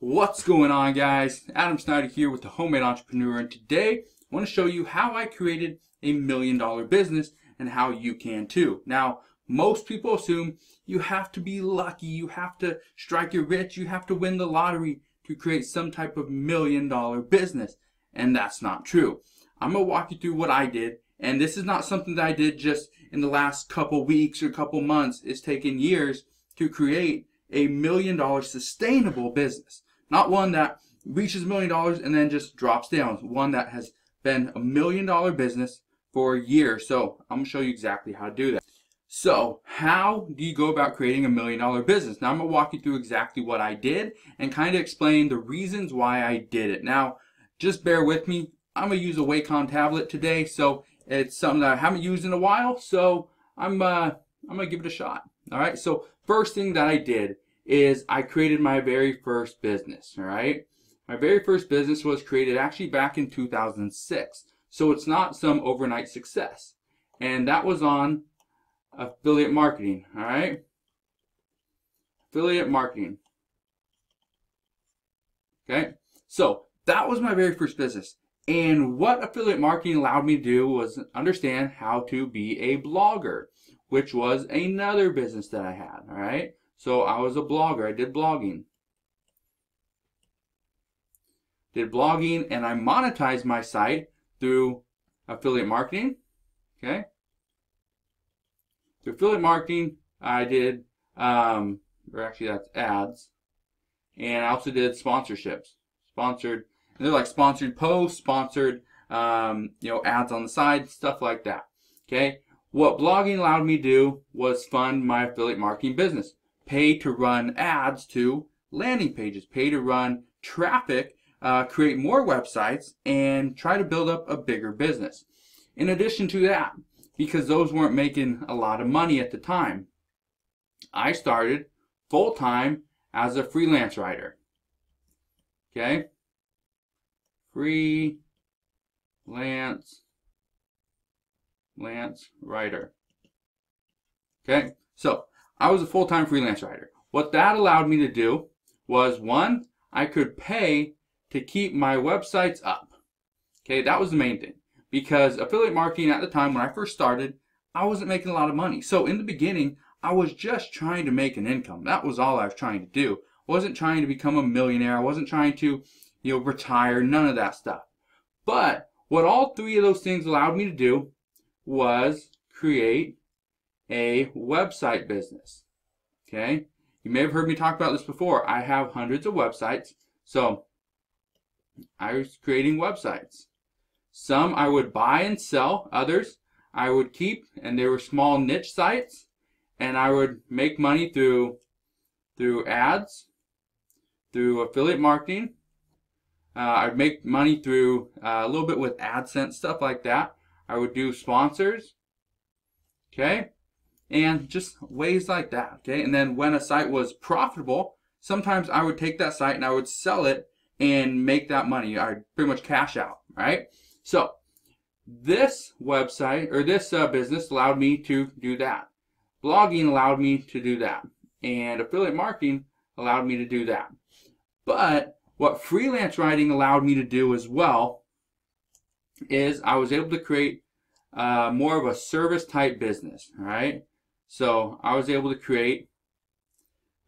What's going on, guys? Adam Snyder here with the Homemade Entrepreneur, and today I want to show you how I created $1 million business and how you can too. Now, most people assume you have to be lucky, you have to strike it rich, you have to win the lottery to create some type of $1 million business, and that's not true. I'm going to walk you through what I did, and this is not something that I did just in the last couple weeks or couple months. It's taken years to create $1 million sustainable business. Not one that reaches $1 million and then just drops down. One that has been $1 million business for years. So I'm going to show you exactly how to do that. So how do you go about creating $1 million business? Now I'm going to walk you through exactly what I did and kind of explain the reasons why I did it. Now just bear with me. I'm going to use a Wacom tablet today. So it's something that I haven't used in a while. So I'm going to give it a shot. All right. So first thing that I did is I created my very first business, all right? My very first business was created actually back in 2006. So it's not some overnight success. And that was on affiliate marketing, all right? Affiliate marketing. Okay? So that was my very first business. And what affiliate marketing allowed me to do was understand how to be a blogger, which was another business that I had, all right? So I was a blogger. I did blogging. And I monetized my site through affiliate marketing. Okay. Through affiliate marketing, I did, or actually that's ads. And I also did sponsorships. Sponsored, and they're like sponsored posts, sponsored, ads on the side, stuff like that. Okay. What blogging allowed me to do was fund my affiliate marketing business. Pay to run ads to landing pages, pay to run traffic, create more websites, and try to build up a bigger business. In addition to that, because those weren't making a lot of money at the time, I started full-time as a freelance writer. Okay? Freelance writer. Okay? So, I was a full-time freelance writer. What that allowed me to do was, one, I could pay to keep my websites up. Okay, that was the main thing. Because affiliate marketing at the time when I first started, I wasn't making a lot of money. So in the beginning, I was just trying to make an income. That was all I was trying to do. I wasn't trying to become a millionaire. I wasn't trying to, retire, none of that stuff. But what all three of those things allowed me to do was create a website business. Okay, you may have heard me talk about this before. I have hundreds of websites, so I was creating websites. Some I would buy and sell, others I would keep, and they were small niche sites, and I would make money through ads, through affiliate marketing. I'd make money through a little bit with AdSense, stuff like that. I would do sponsors. Okay. And just ways like that, okay? And then when a site was profitable, sometimes I would take that site and I would sell it and make that money. I'd pretty much cash out, right? So this website, or this business allowed me to do that. Blogging allowed me to do that. And affiliate marketing allowed me to do that. But what freelance writing allowed me to do as well is I was able to create more of a service type business, all right? So I was able to create,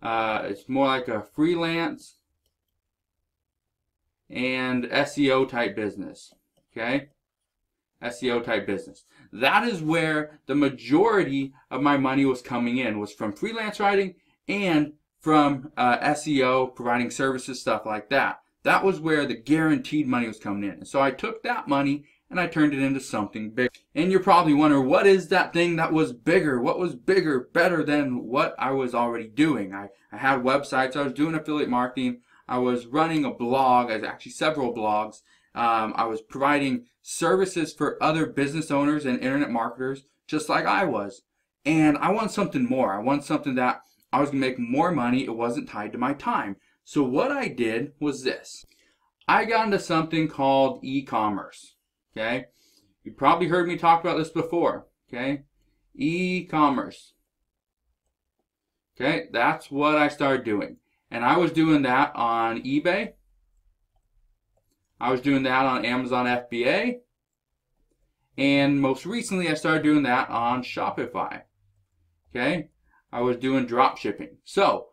it's more like a freelance and SEO type business, okay? SEO type business. That is where the majority of my money was coming in, was from freelance writing and from SEO, providing services, stuff like that. That was where the guaranteed money was coming in. And so I took that money and I turned it into something big. And you're probably wondering, what is that thing that was bigger? What was bigger, better than what I was already doing? I had websites, I was doing affiliate marketing, I was running a blog, actually several blogs. I was providing services for other business owners and internet marketers, just like I was. And I want something more. I want something that I was going to make more money. It wasn't tied to my time. So what I did was this. I got into something called e-commerce. Okay, you probably heard me talk about this before. Okay, e-commerce. Okay, that's what I started doing. And I was doing that on eBay. I was doing that on Amazon FBA. And most recently, I started doing that on Shopify. Okay? I was doing drop shipping. So,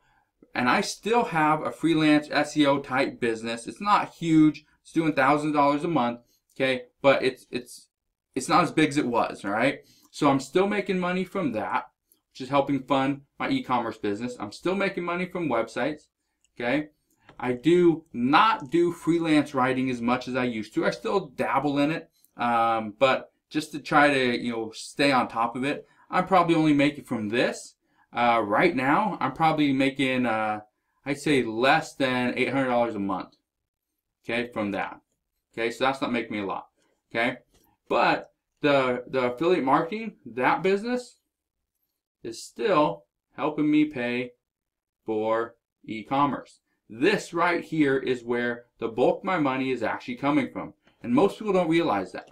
and I still have a freelance SEO type business. It's not huge. It's doing $1,000 a month. Okay? But it's not as big as it was. All right? So I'm still making money from that, which is helping fund my e-commerce business. I'm still making money from websites. Okay? I do not do freelance writing as much as I used to. I still dabble in it. But just to try to, stay on top of it, I'm probably only making from this. Right now, I'm probably making, I'd say less than $800 a month. Okay, from that. Okay, so that's not making me a lot. Okay, but the affiliate marketing, that business, is still helping me pay for e-commerce. This right here is where the bulk of my money is actually coming from. And most people don't realize that.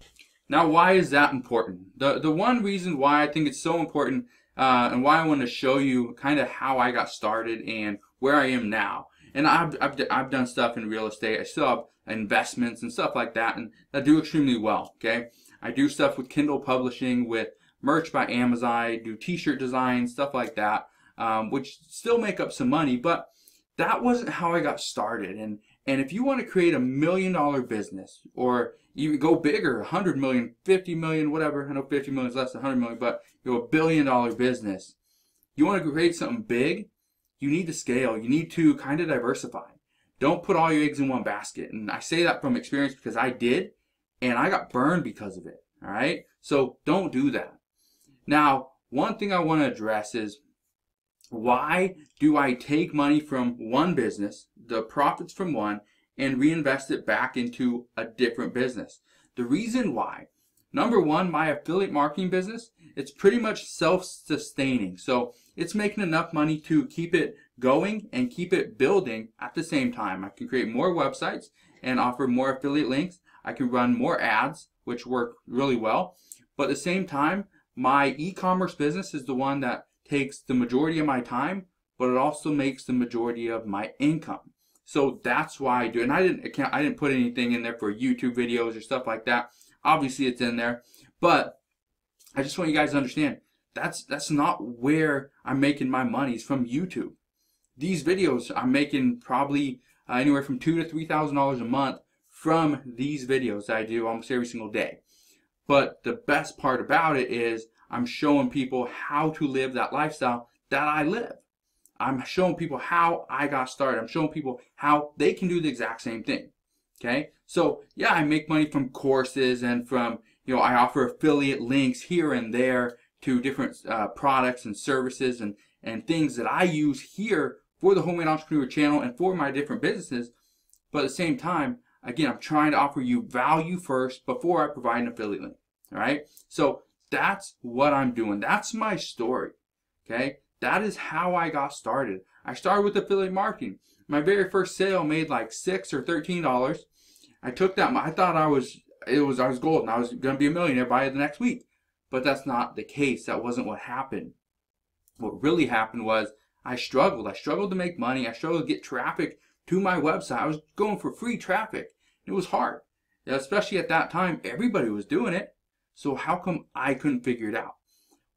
Now, why is that important? The one reason why I think it's so important and why I want to show you kind of how I got started and where I am now. And I've done stuff in real estate. I still have investments and stuff like that, and I do extremely well. Okay, I do stuff with Kindle publishing, with merch by Amazon. I do T-shirt design, stuff like that, which still make up some money. But that wasn't how I got started. And if you want to create $1 million business, or even go bigger, 100 million, 50 million, whatever. I know 50 million is less than 100 million, but $1 billion business. You want to create something big, you need to scale. You need to kind of diversify. Don't put all your eggs in one basket. And I say that from experience because I did, and I got burned because of it. All right? So don't do that. Now, one thing I want to address is, why do I take money from one business, the profits from one, and reinvest it back into a different business? The reason why, number one, my affiliate marketing business, it's pretty much self-sustaining. So it's making enough money to keep it going and keep it building at the same time. I can create more websites and offer more affiliate links. I can run more ads, which work really well. But at the same time, my e-commerce business is the one that takes the majority of my time, but it also makes the majority of my income. So that's why I do it. And I didn't put anything in there for YouTube videos or stuff like that. Obviously it's in there, but I just want you guys to understand that's not where I'm making my money. It's from YouTube. These videos I'm making probably anywhere from $2,000 to $3,000 a month from these videos that I do almost every single day. But the best part about it is I'm showing people how to live that lifestyle that I live. I'm showing people how I got started. I'm showing people how they can do the exact same thing. Okay? So, yeah, I make money from courses and from, I offer affiliate links here and there to different products and services and things that I use here for the Homemade Entrepreneur channel and for my different businesses. But at the same time, again, I'm trying to offer you value first before I provide an affiliate link. All right? So that's what I'm doing. That's my story. Okay? That is how I got started. I started with affiliate marketing. My very first sale made like $6 or $13. I took that. I thought I was golden. I was going to be a millionaire by the next week. But that's not the case. That wasn't what happened. What really happened was I struggled. I struggled to make money. I struggled to get traffic to my website. I was going for free traffic. It was hard. Especially at that time, everybody was doing it. So how come I couldn't figure it out?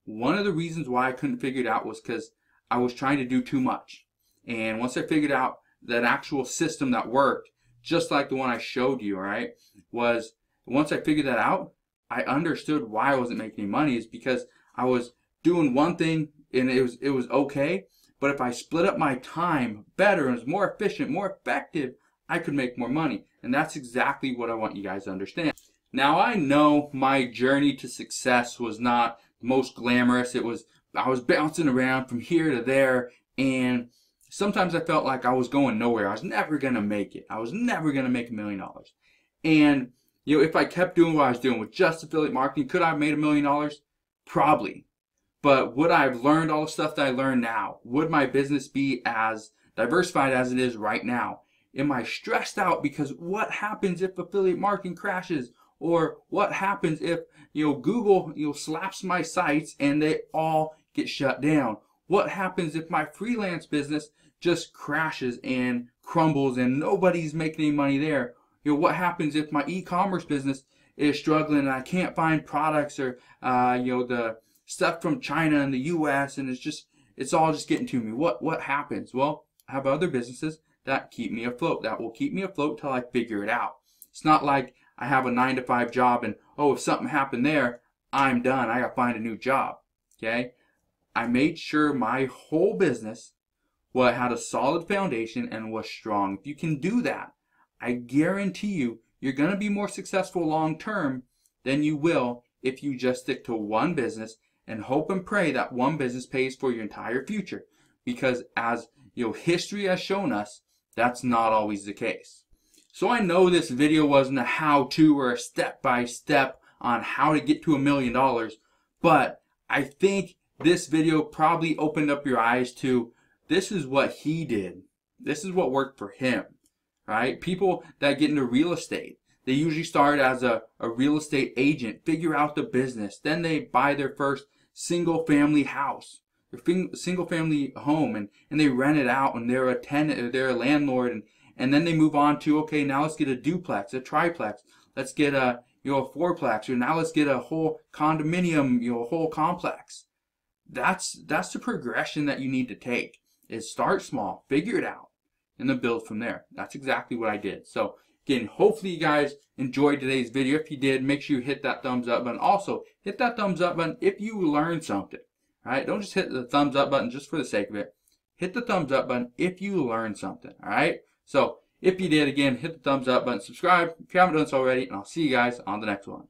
One of the reasons why I couldn't figure it out was because I was trying to do too much. And once I figured out that actual system that worked, just like the one I showed you, all right, was once I figured that out, I understood why I wasn't making any money. Is because I was doing one thing and it was okay, but if I split up my time better and was more efficient, more effective, I could make more money. And that's exactly what I want you guys to understand. Now, I know my journey to success was not the most glamorous. I was bouncing around from here to there, and sometimes I felt like I was going nowhere. I was never going to make it. I was never going to make $1 million. And, if I kept doing what I was doing with just affiliate marketing, could I have made $1 million? Probably. But would I have learned all the stuff that I learned now? Would my business be as diversified as it is right now? Am I stressed out because what happens if affiliate marketing crashes? Or what happens if Google slaps my sites and they all get shut down? What happens if my freelance business just crashes and crumbles and nobody's making any money there, what happens if my e-commerce business is struggling and I can't find products, or the stuff from China and the US, and it's all just getting to me? What happens? Well, I have other businesses that keep me afloat, that will keep me afloat till I figure it out. It's not like I have a 9-to-5 job and, if something happened there, I'm done, I gotta find a new job. Okay? I made sure my whole business had a solid foundation and was strong. If you can do that, I guarantee you're going to be more successful long term than you will if you just stick to one business and hope and pray that one business pays for your entire future. Because as history has shown us, that's not always the case. So I know this video wasn't a how-to or a step-by-step on how to get to $1 million, but I think this video probably opened up your eyes to, this is what he did. This is what worked for him, right? People that get into real estate, they usually start as a real estate agent, figure out the business. Then they buy their first single family house, their single family home, and they rent it out, and they're a tenant, or they're a landlord, and then they move on to, okay, now let's get a duplex, a triplex. Let's get a fourplex, or now let's get a whole condominium, a whole complex. That's the progression that you need to take, is start small, figure it out, and then build from there. That's exactly what I did. So again, hopefully you guys enjoyed today's video. If you did, make sure you hit that thumbs up button. Also, hit that thumbs up button if you learned something. All right? Don't just hit the thumbs up button just for the sake of it. Hit the thumbs up button if you learned something. All right? So if you did, again, hit the thumbs up button, subscribe if you haven't done so already, and I'll see you guys on the next one.